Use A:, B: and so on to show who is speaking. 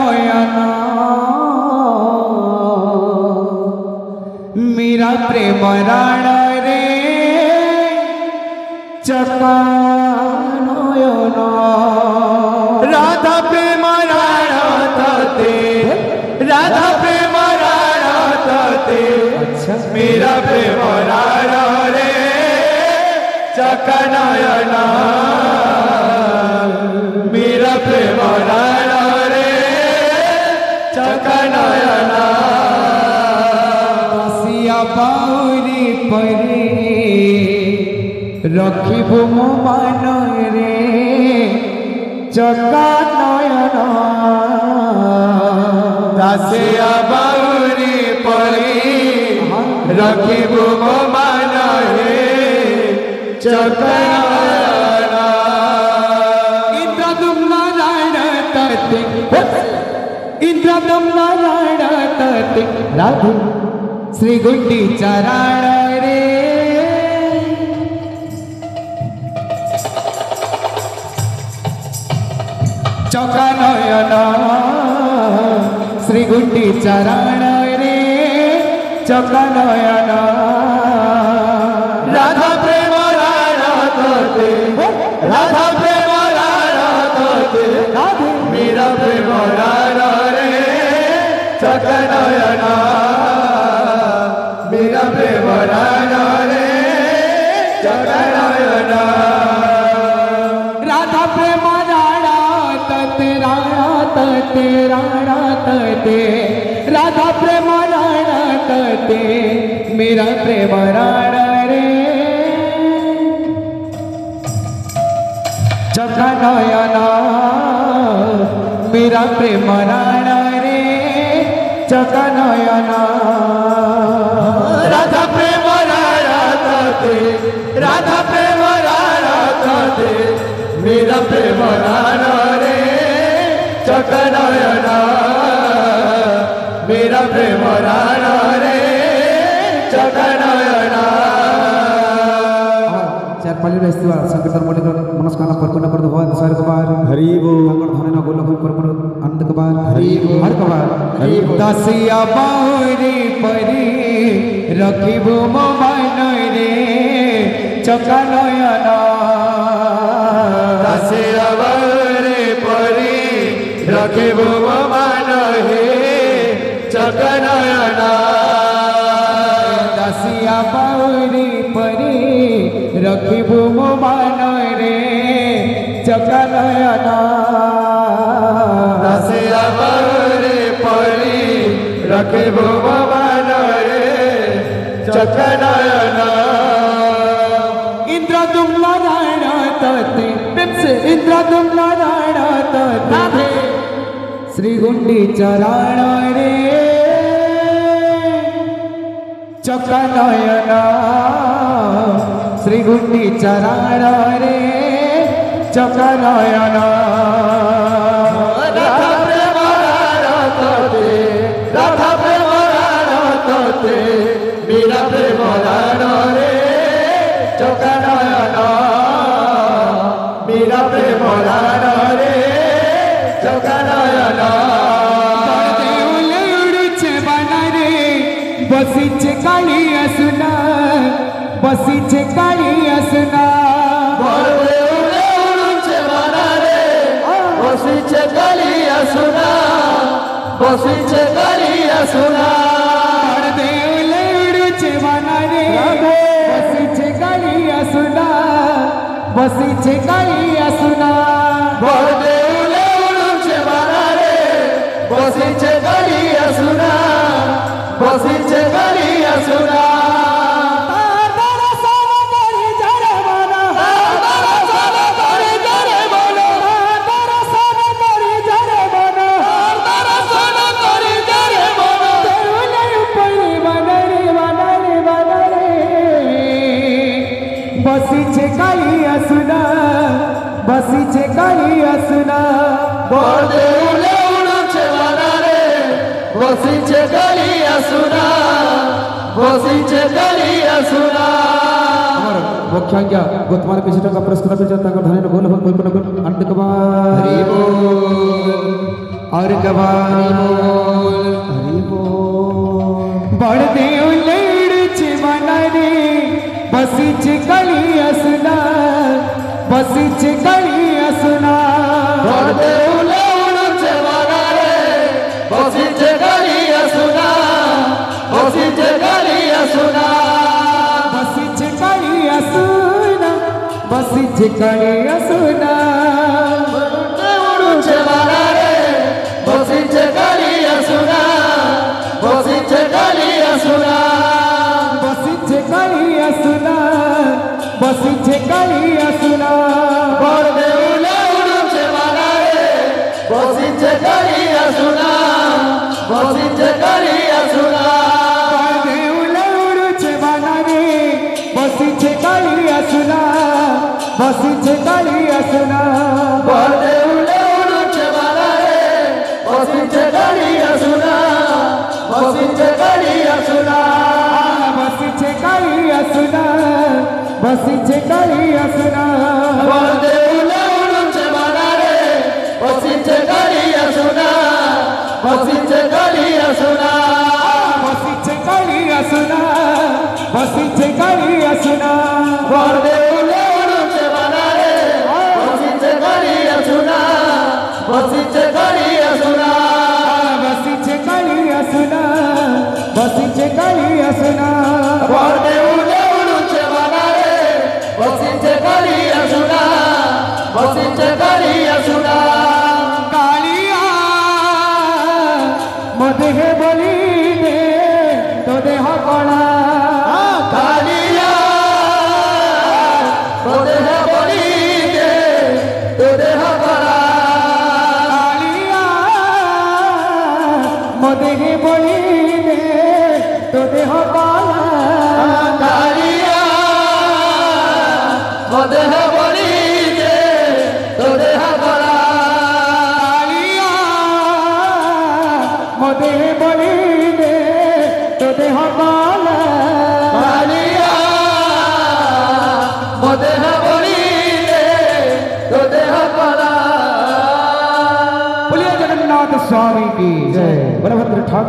A: नयन मीरा प्रेम राण रे चका नयन राधा प्रेम राण तते राधा प्रेम राण तते मीरा प्रेम राण रे चका नयन मीरा प्रेम राण रे चका नयन बसिया बाउरी परी रखिबु मो मन रे चका नयन दासिया बाउरी परी रखिबु मो मन रे चका नयन इंद्रदुम्न नारायण तते इंद्रदुम्न नारायण तते राधु श्री गुंडी चरण रे चका नयन श्री गुंडी चरण रे चका नयन राधा प्रेम राण तते राधा प्रेम राण तते मीरा प्रेम राण रे चका नयन मीरा प्रेम राण रे चका नयन राधा प्रेम राण तते राधा प्रेम राण तते मीरा प्रेम राण रे चका नयन मीरा प्रेम राण रे चका नयन राधा प्रेम राण तते राधा प्रेम राण तते मीरा प्रेम राण रे चका नयन मीरा प्रेम राण रे चका नयन चार पाली बेस्तिवा संकीर्तन मोटे मनस्कामना परकुना करदो भगवान सार कबार हरि बोल मंगल धने गोल होई परकुन अनंत कबार हरि बोल हर कबार दासिया बाउरी परी रखिबो मो मन रे चका नयन दासिया बाउरी परी रखिबो मो मन रे चका नयन दासिया बाउरी परी रखिबु मो मन रे चका नयन दासिया बाउरी परी रखिबु मो मन रे चका नयन इंद्रदुम्न नारायण तते इंद्रदुम्न नारायण तते श्री गुंडी चरण रे चका नयन श्री गुंडी चरण रे चका नयन राधा प्रेम राण तते राधा प्रेम राण तते मीरा प्रेम राण रे चका नयन मीरा प्रेम राण रे चका नयन बसीचे काली असुना बसीचे काली असुना बसीचे काली असुना बसीचे काली असुना देवले उडूचे वाना रे बसीचे काली असुना बसीचे काली असुना देवले उडूचे वाना रे बसीचे काली असुना बसीचे काली असुना बसीचे काली असुना बसीचे काली असुना बोलदेवले उडूचे वाना रे बसीचे काली असुना बसीचे काली असुना मुख्यांग्या गोतमार पिछटा का पुरस्कार पे जाता है धने गोल भंग बोल पर अंत कबार हरि बोल और कबार हरि बोल बढ़ते उलड़ बनारे बसीच कली असना बसीच कली असना
B: बढ़ते उलड़ बनारे बसीच कली असना बसीच कली असना
A: बसीच कली असना बसीच कली असना
B: बढ़ते उलड़ बनारे बसीच कली असना बसीच कली असना
A: बसीच कली असना बसीच कली असना
B: बढ़ते उलड़ बनारे बसीच कली असना बसीच कली असना
A: बसीच कली असना बसीच कली असना
B: बढ़ते उलड़ बनारे बसीच कली असना बसीच कली असना
A: बसीच कली असना बसीच कली असना
B: बढ़ते उलड़ बनारे बसीच कली असना बसीच कली असना
A: बसीच कली असना बसीच कली असना
B: बढ़ते उलड़ बनारे बसीच कली असना बसीच कली असना
A: बसीच कली असना बसीच कली असना
B: बढ़ते उलड़ बनारे बसीच कली असना बसीच कली असना
A: कालिया मधे बोली दे तो देह कणा
B: कालिया बोले बोली दे तो देह करा
A: कालिया मधे बोली दे तो देह कणा
B: कालिया बोले बोली दे तो देह करा
A: कालिया मधे बोली दे तो देह कणा
B: कालिया बोले बोली दे तो देह करा
A: बोलिए जगन्नाथ स्वामी की जय बलभद्र ठाकुर